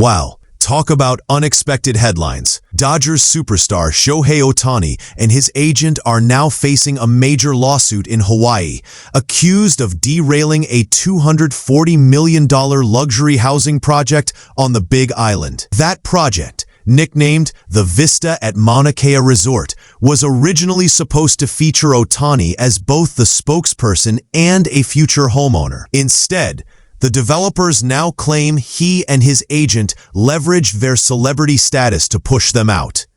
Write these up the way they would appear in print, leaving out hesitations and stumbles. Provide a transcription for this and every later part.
Wow. Talk about unexpected headlines. Dodgers superstar Shohei Ohtani and his agent are now facing a major lawsuit in Hawaii, accused of derailing a $240 million luxury housing project on the Big Island. That project, nicknamed the Vista at Mauna Kea Resort, was originally supposed to feature Ohtani as both the spokesperson and a future homeowner. Instead, the developers now claim he and his agent leveraged their celebrity status to push them out.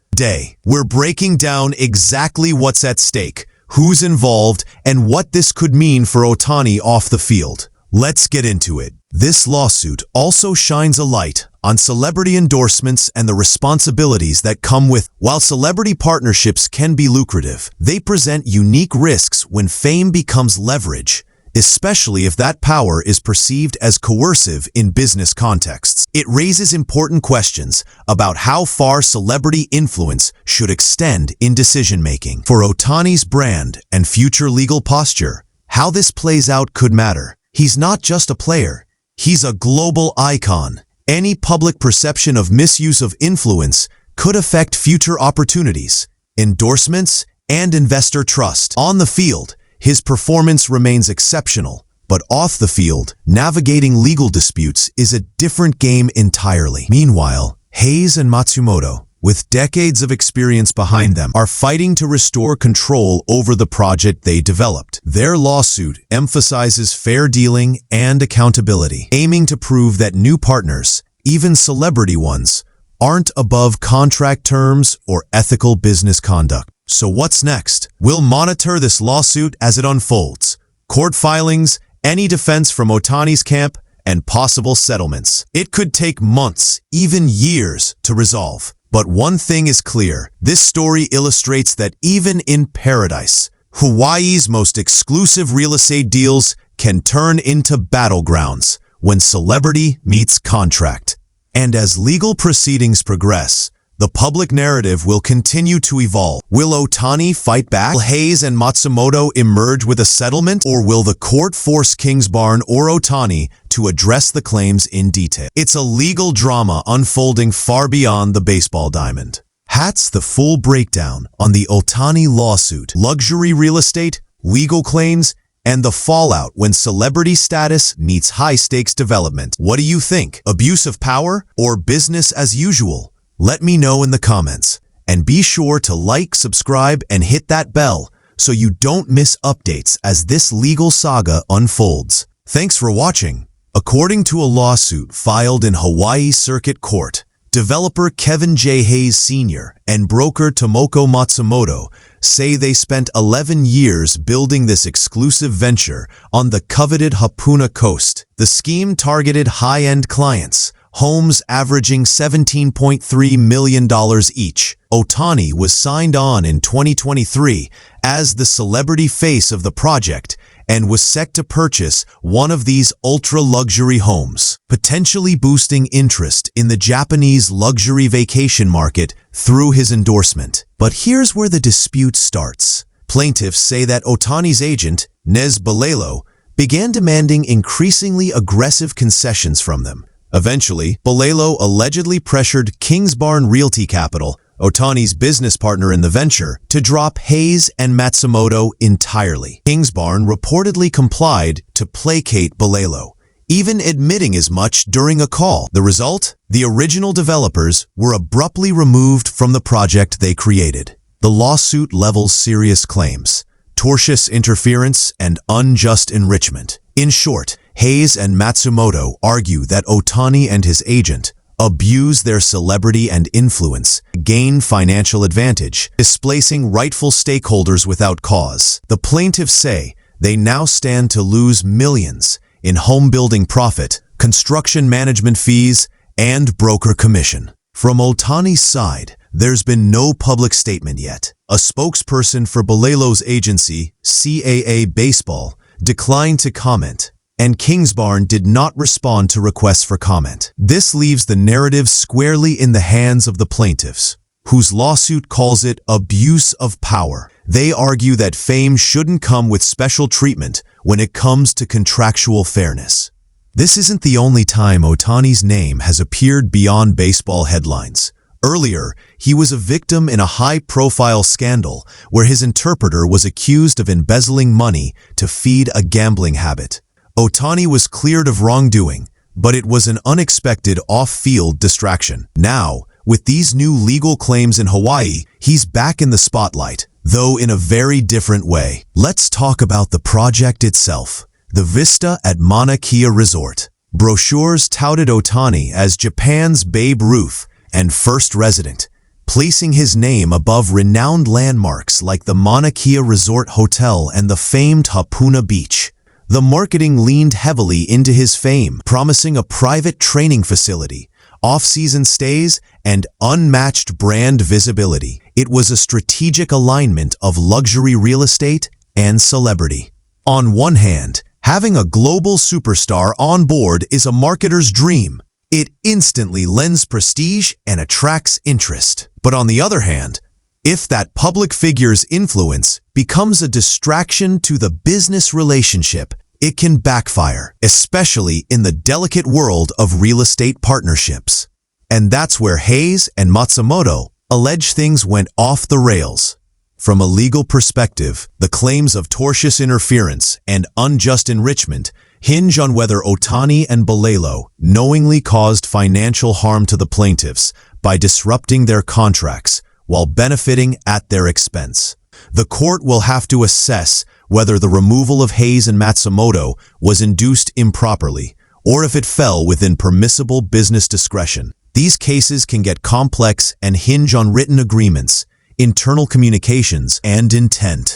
We're breaking down exactly what's at stake, who's involved, and what this could mean for Ohtani off the field. Let's get into it. This lawsuit also shines a light on celebrity endorsements and the responsibilities that come with. While celebrity partnerships can be lucrative, they present unique risks when fame becomes leverage, especially if that power is perceived as coercive in business contexts. It raises important questions about how far celebrity influence should extend in decision-making. For Ohtani's brand and future legal posture, how this plays out could matter. He's not just a player, he's a global icon. Any public perception of misuse of influence could affect future opportunities, endorsements, and investor trust. On the field, his performance remains exceptional, but off the field, navigating legal disputes is a different game entirely. Meanwhile, Hayes and Matsumoto, with decades of experience behind them, are fighting to restore control over the project they developed. Their lawsuit emphasizes fair dealing and accountability, aiming to prove that new partners, even celebrity ones, aren't above contract terms or ethical business conduct. So what's next? We'll monitor this lawsuit as it unfolds. Court filings, any defense from Ohtani's camp, and possible settlements. It could take months, even years, to resolve. But one thing is clear. This story illustrates that even in paradise, Hawaii's most exclusive real estate deals can turn into battlegrounds when celebrity meets contract. And as legal proceedings progress, the public narrative will continue to evolve. Will Ohtani fight back? Will Hayes and Matsumoto emerge with a settlement? Or will the court force Kingsbarn or Ohtani to address the claims in detail? It's a legal drama unfolding far beyond the baseball diamond. That's the full breakdown on the Ohtani lawsuit, luxury real estate, legal claims, and the fallout when celebrity status meets high-stakes development. What do you think? Abuse of power or business as usual? Let me know in the comments, and be sure to like, subscribe, and hit that bell so you don't miss updates as this legal saga unfolds. Thanks for watching. According to a lawsuit filed in Hawaii Circuit Court, developer Kevin J. Hayes Sr. and broker Tomoko Matsumoto say they spent 11 years building this exclusive venture on the coveted Hapuna coast. The scheme targeted high-end clients, homes averaging $17.3 million each. Ohtani was signed on in 2023 as the celebrity face of the project and was set to purchase one of these ultra-luxury homes, potentially boosting interest in the Japanese luxury vacation market through his endorsement. But here's where the dispute starts. Plaintiffs say that Ohtani's agent, Nez Balelo, began demanding increasingly aggressive concessions from them. Eventually, Balelo allegedly pressured Kingsbarn Realty Capital, Ohtani's business partner in the venture, to drop Hayes and Matsumoto entirely. Kingsbarn reportedly complied to placate Balelo, even admitting as much during a call. The result? The original developers were abruptly removed from the project they created. The lawsuit levels serious claims: tortious interference and unjust enrichment. In short, Hayes and Matsumoto argue that Ohtani and his agent abuse their celebrity and influence, gain financial advantage, displacing rightful stakeholders without cause. The plaintiffs say they now stand to lose millions in home building profit, construction management fees, and broker commission. From Ohtani's side, there's been no public statement yet. A spokesperson for Balelo's agency, CAA Baseball, declined to comment, and Kingsbarn did not respond to requests for comment. This leaves the narrative squarely in the hands of the plaintiffs, whose lawsuit calls it abuse of power. They argue that fame shouldn't come with special treatment when it comes to contractual fairness. This isn't the only time Ohtani's name has appeared beyond baseball headlines. Earlier, he was a victim in a high-profile scandal where his interpreter was accused of embezzling money to feed a gambling habit. Ohtani was cleared of wrongdoing, but it was an unexpected off-field distraction. Now, with these new legal claims in Hawaii, he's back in the spotlight, though in a very different way. Let's talk about the project itself. The Vista at Mauna Kea Resort. Brochures touted Ohtani as Japan's Babe Ruth and first resident, placing his name above renowned landmarks like the Mauna Kea Resort Hotel and the famed Hapuna Beach. The marketing leaned heavily into his fame, promising a private training facility, off-season stays, and unmatched brand visibility. It was a strategic alignment of luxury real estate and celebrity. On one hand, having a global superstar on board is a marketer's dream. It instantly lends prestige and attracts interest. But on the other hand, if that public figure's influence becomes a distraction to the business relationship, it can backfire, especially in the delicate world of real estate partnerships. And that's where Hayes and Matsumoto allege things went off the rails. From a legal perspective, the claims of tortious interference and unjust enrichment hinge on whether Ohtani and Balelo knowingly caused financial harm to the plaintiffs by disrupting their contracts while benefiting at their expense. The court will have to assess whether the removal of Hayes and Matsumoto was induced improperly or if it fell within permissible business discretion. These cases can get complex and hinge on written agreements, internal communications, and intent.